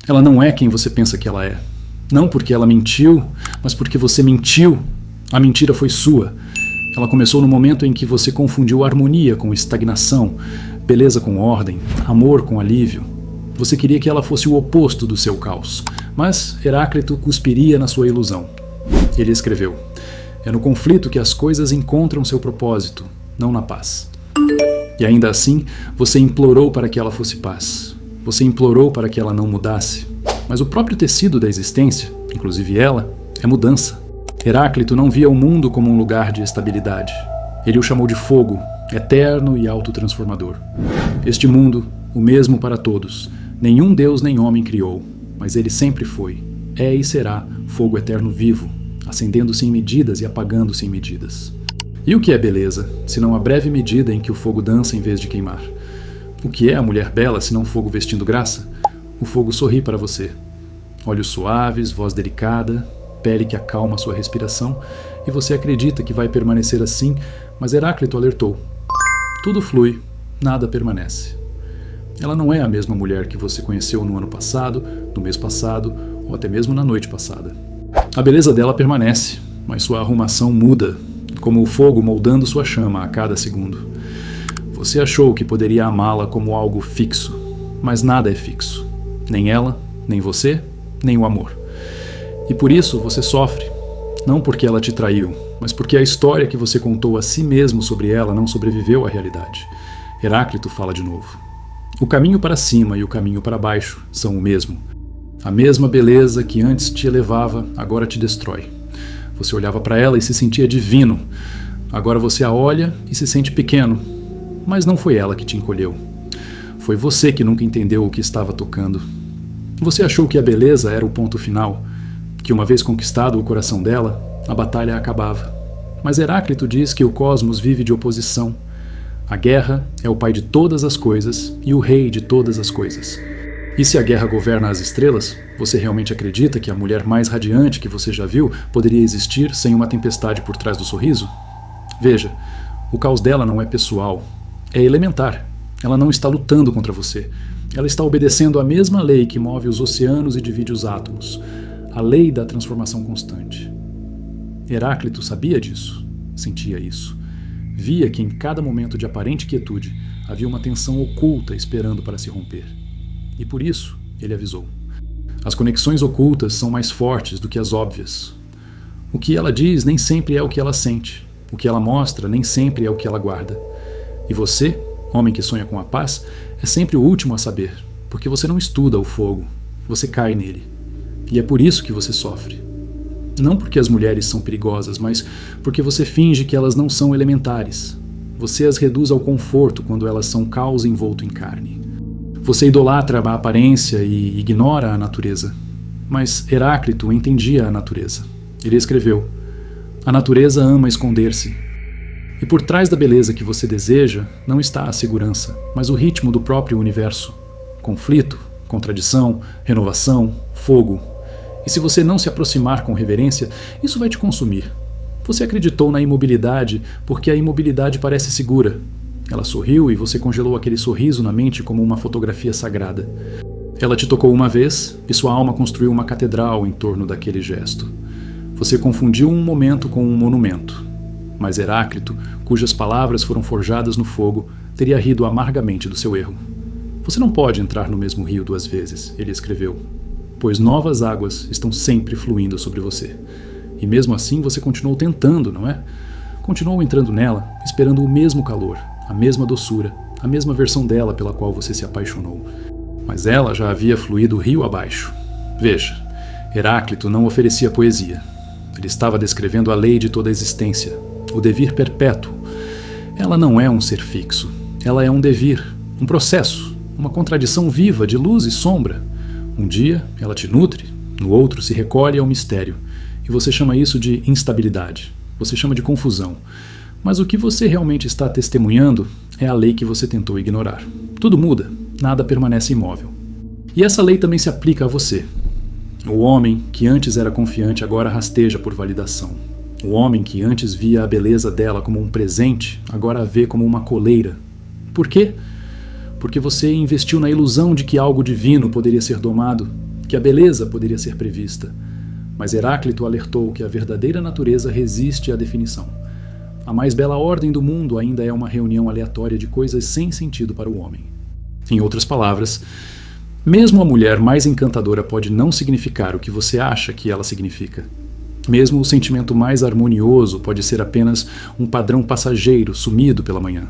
Ela não é quem você pensa que ela é. Não porque ela mentiu, mas porque você mentiu. A mentira foi sua. Ela começou no momento em que você confundiu harmonia com estagnação, beleza com ordem, amor com alívio. Você queria que ela fosse o oposto do seu caos, mas Heráclito cuspiria na sua ilusão. Ele escreveu: é no conflito que as coisas encontram seu propósito, não na paz. E ainda assim, você implorou para que ela fosse paz. Você implorou para que ela não mudasse. Mas o próprio tecido da existência, inclusive ela, é mudança. Heráclito não via o mundo como um lugar de estabilidade. Ele o chamou de fogo, eterno e autotransformador. Este mundo, o mesmo para todos, nenhum deus nem homem criou, mas ele sempre foi, é e será fogo eterno vivo, acendendo-se em medidas e apagando-se em medidas. E o que é beleza, senão a breve medida em que o fogo dança em vez de queimar? O que é a mulher bela, senão fogo vestindo graça? O fogo sorri para você. Olhos suaves, voz delicada, pele que acalma sua respiração, e você acredita que vai permanecer assim, mas Heráclito alertou. Tudo flui, nada permanece. Ela não é a mesma mulher que você conheceu no ano passado, no mês passado, ou até mesmo na noite passada. A beleza dela permanece, mas sua arrumação muda, como o fogo moldando sua chama a cada segundo. Você achou que poderia amá-la como algo fixo, mas nada é fixo. Nem ela, nem você, nem o amor. E por isso você sofre, não porque ela te traiu, mas porque a história que você contou a si mesmo sobre ela não sobreviveu à realidade. Heráclito fala de novo. O caminho para cima e o caminho para baixo são o mesmo. A mesma beleza que antes te elevava, agora te destrói. Você olhava para ela e se sentia divino. Agora você a olha e se sente pequeno. Mas não foi ela que te encolheu. Foi você que nunca entendeu o que estava tocando. Você achou que a beleza era o ponto final, que uma vez conquistado o coração dela, a batalha acabava. Mas Heráclito diz que o cosmos vive de oposição. A guerra é o pai de todas as coisas e o rei de todas as coisas. E se a guerra governa as estrelas, você realmente acredita que a mulher mais radiante que você já viu poderia existir sem uma tempestade por trás do sorriso? Veja, o caos dela não é pessoal, é elementar. Ela não está lutando contra você. Ela está obedecendo a mesma lei que move os oceanos e divide os átomos. A lei da transformação constante. Heráclito sabia disso, sentia isso. Via que em cada momento de aparente quietude havia uma tensão oculta esperando para se romper. E por isso, ele avisou. As conexões ocultas são mais fortes do que as óbvias. O que ela diz nem sempre é o que ela sente. O que ela mostra nem sempre é o que ela guarda. E você, homem que sonha com a paz, é sempre o último a saber, porque você não estuda o fogo, você cai nele. E é por isso que você sofre. Não porque as mulheres são perigosas, mas porque você finge que elas não são elementares. Você as reduz ao conforto quando elas são caos envolto em carne. Você idolatra a aparência e ignora a natureza. Mas Heráclito entendia a natureza. Ele escreveu: a natureza ama esconder-se. E por trás da beleza que você deseja não está a segurança, mas o ritmo do próprio universo. Conflito, contradição, renovação, fogo. E se você não se aproximar com reverência, isso vai te consumir. Você acreditou na imobilidade porque a imobilidade parece segura. Ela sorriu e você congelou aquele sorriso na mente como uma fotografia sagrada. Ela te tocou uma vez e sua alma construiu uma catedral em torno daquele gesto. Você confundiu um momento com um monumento. Mas Heráclito, cujas palavras foram forjadas no fogo, teria rido amargamente do seu erro. Você não pode entrar no mesmo rio duas vezes, ele escreveu, pois novas águas estão sempre fluindo sobre você. E mesmo assim você continuou tentando, não é? Continuou entrando nela, esperando o mesmo calor, a mesma doçura, a mesma versão dela pela qual você se apaixonou. Mas ela já havia fluído rio abaixo. Veja, Heráclito não oferecia poesia. Ele estava descrevendo a lei de toda a existência, o devir perpétuo. Ela não é um ser fixo. Ela é um devir, um processo, uma contradição viva de luz e sombra. Um dia ela te nutre, no outro se recolhe ao mistério. E você chama isso de instabilidade. Você chama de confusão. Mas o que você realmente está testemunhando é a lei que você tentou ignorar. Tudo muda, nada permanece imóvel. E essa lei também se aplica a você. O homem que antes era confiante agora rasteja por validação. O homem que antes via a beleza dela como um presente, agora a vê como uma coleira. Por quê? Porque você investiu na ilusão de que algo divino poderia ser domado, que a beleza poderia ser prevista. Mas Heráclito alertou que a verdadeira natureza resiste à definição. A mais bela ordem do mundo ainda é uma reunião aleatória de coisas sem sentido para o homem. Em outras palavras, mesmo a mulher mais encantadora pode não significar o que você acha que ela significa. Mesmo o sentimento mais harmonioso pode ser apenas um padrão passageiro sumido pela manhã.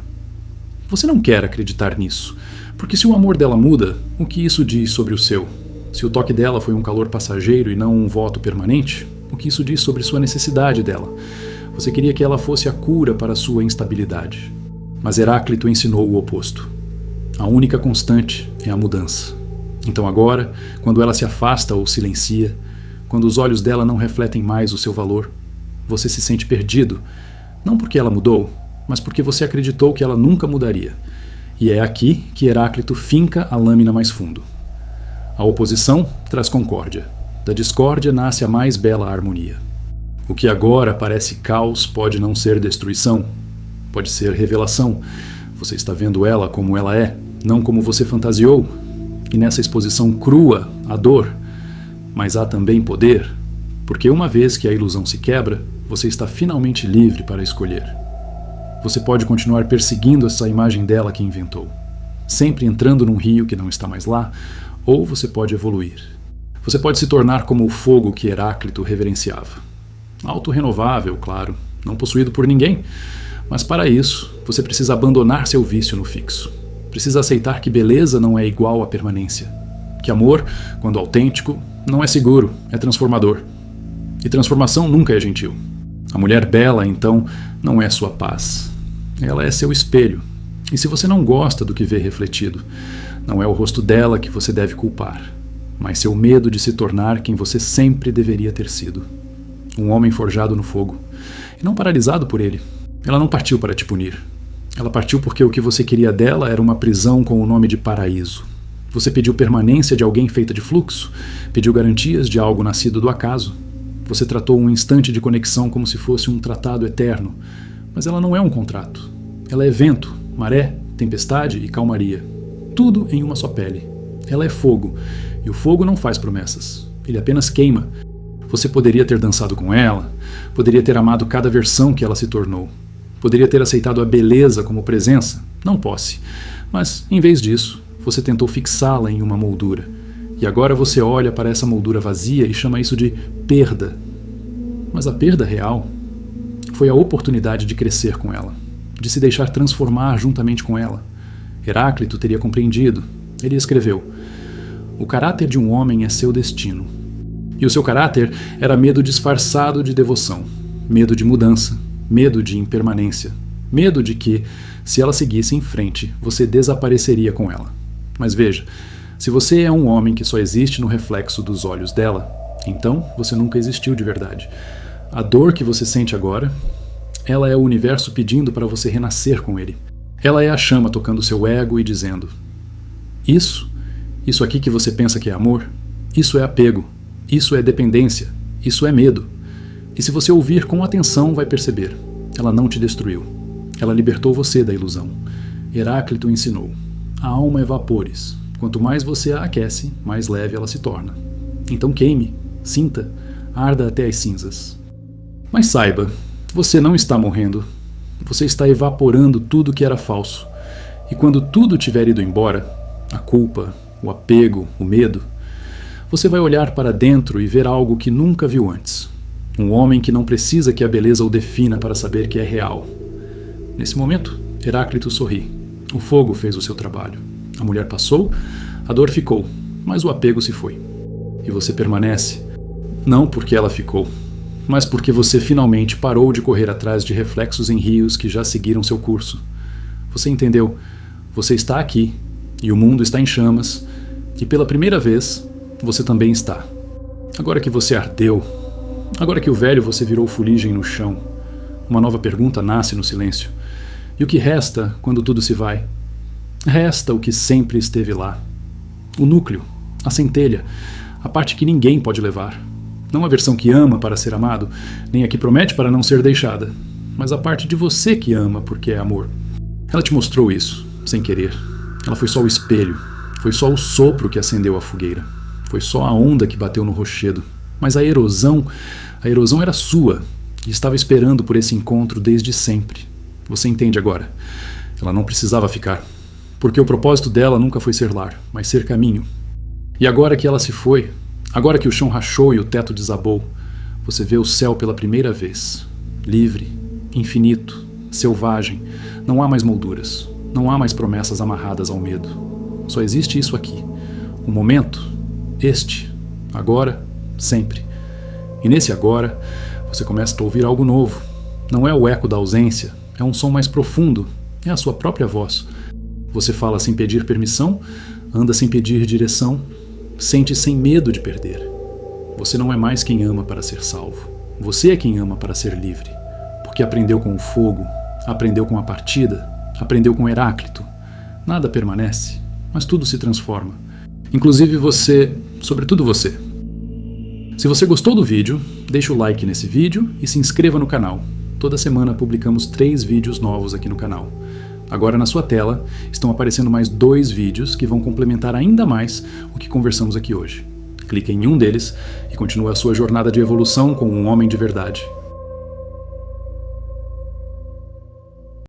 Você não quer acreditar nisso, porque se o amor dela muda, o que isso diz sobre o seu? Se o toque dela foi um calor passageiro e não um voto permanente, o que isso diz sobre sua necessidade dela? Você queria que ela fosse a cura para sua instabilidade. Mas Heráclito ensinou o oposto. A única constante é a mudança. Então agora, quando ela se afasta ou silencia, quando os olhos dela não refletem mais o seu valor, você se sente perdido, não porque ela mudou, mas porque você acreditou que ela nunca mudaria. E é aqui que Heráclito finca a lâmina mais fundo. A oposição traz concórdia. Da discórdia nasce a mais bela harmonia. O que agora parece caos pode não ser destruição, pode ser revelação. Você está vendo ela como ela é, não como você fantasiou. E nessa exposição crua, há dor, mas há também poder, porque uma vez que a ilusão se quebra, você está finalmente livre para escolher. Você pode continuar perseguindo essa imagem dela que inventou, sempre entrando num rio que não está mais lá, ou você pode evoluir. Você pode se tornar como o fogo que Heráclito reverenciava. Autorrenovável, claro, não possuído por ninguém, mas para isso você precisa abandonar seu vício no fixo. Precisa aceitar que beleza não é igual à permanência. Que amor, quando autêntico, não é seguro, é transformador. E transformação nunca é gentil. A mulher bela, então, não é sua paz. Ela é seu espelho. E se você não gosta do que vê refletido, não é o rosto dela que você deve culpar, mas seu medo de se tornar quem você sempre deveria ter sido. Um homem forjado no fogo. E não paralisado por ele. Ela não partiu para te punir. Ela partiu porque o que você queria dela era uma prisão com o nome de paraíso. Você pediu permanência de alguém feita de fluxo, pediu garantias de algo nascido do acaso. Você tratou um instante de conexão como se fosse um tratado eterno, mas ela não é um contrato. Ela é vento, maré, tempestade e calmaria. Tudo em uma só pele. Ela é fogo, e o fogo não faz promessas. Ele apenas queima. Você poderia ter dançado com ela, poderia ter amado cada versão que ela se tornou. Poderia ter aceitado a beleza como presença, não posse. Mas, em vez disso, você tentou fixá-la em uma moldura. E agora você olha para essa moldura vazia e chama isso de perda. Mas a perda real foi a oportunidade de crescer com ela, de se deixar transformar juntamente com ela. Heráclito teria compreendido. Ele escreveu: o caráter de um homem é seu destino. E o seu caráter era medo disfarçado de devoção, medo de mudança, medo de impermanência, medo de que, se ela seguisse em frente, você desapareceria com ela. Mas veja, se você é um homem que só existe no reflexo dos olhos dela, então você nunca existiu de verdade. A dor que você sente agora, ela é o universo pedindo para você renascer com ele. Ela é a chama tocando seu ego e dizendo: isso aqui que você pensa que é amor, isso é apego, isso é dependência, isso é medo. E se você ouvir com atenção, vai perceber. Ela não te destruiu. Ela libertou você da ilusão. Heráclito ensinou: a alma é vapores. Quanto mais você a aquece, mais leve ela se torna. Então queime, sinta, arda até as cinzas. Mas saiba, você não está morrendo. Você está evaporando tudo que era falso. E quando tudo tiver ido embora, a culpa, o apego, o medo, você vai olhar para dentro e ver algo que nunca viu antes. Um homem que não precisa que a beleza o defina para saber que é real. Nesse momento, Heráclito sorri. O fogo fez o seu trabalho. A mulher passou, a dor ficou, mas o apego se foi. E você permanece, não porque ela ficou, mas porque você finalmente parou de correr atrás de reflexos em rios que já seguiram seu curso. Você entendeu? Você está aqui, e o mundo está em chamas, e pela primeira vez, você também está. Agora que você ardeu, agora que o velho você virou fuligem no chão, uma nova pergunta nasce no silêncio. E o que resta quando tudo se vai? Resta o que sempre esteve lá. O núcleo, a centelha, a parte que ninguém pode levar. Não a versão que ama para ser amado, nem a que promete para não ser deixada, mas a parte de você que ama porque é amor. Ela te mostrou isso, sem querer. Ela foi só o espelho, foi só o sopro que acendeu a fogueira. Foi só a onda que bateu no rochedo. Mas a erosão era sua e estava esperando por esse encontro desde sempre. Você entende agora. Ela não precisava ficar, porque o propósito dela nunca foi ser lar, mas ser caminho. E agora que ela se foi, agora que o chão rachou e o teto desabou, você vê o céu pela primeira vez. Livre, infinito, selvagem. Não há mais molduras. Não há mais promessas amarradas ao medo. Só existe isso aqui. O momento, este, agora, sempre. E nesse agora, você começa a ouvir algo novo. Não é o eco da ausência, é um som mais profundo. É a sua própria voz. Você fala sem pedir permissão, anda sem pedir direção, sente sem medo de perder. Você não é mais quem ama para ser salvo. Você é quem ama para ser livre. Porque aprendeu com o fogo, aprendeu com a partida, aprendeu com Heráclito. Nada permanece, mas tudo se transforma. Inclusive você, sobretudo você. Se você gostou do vídeo, deixa o like nesse vídeo e se inscreva no canal. Toda semana publicamos 3 vídeos novos aqui no canal. Agora na sua tela estão aparecendo mais 2 vídeos que vão complementar ainda mais o que conversamos aqui hoje. Clique em um deles e continue a sua jornada de evolução com um homem de verdade.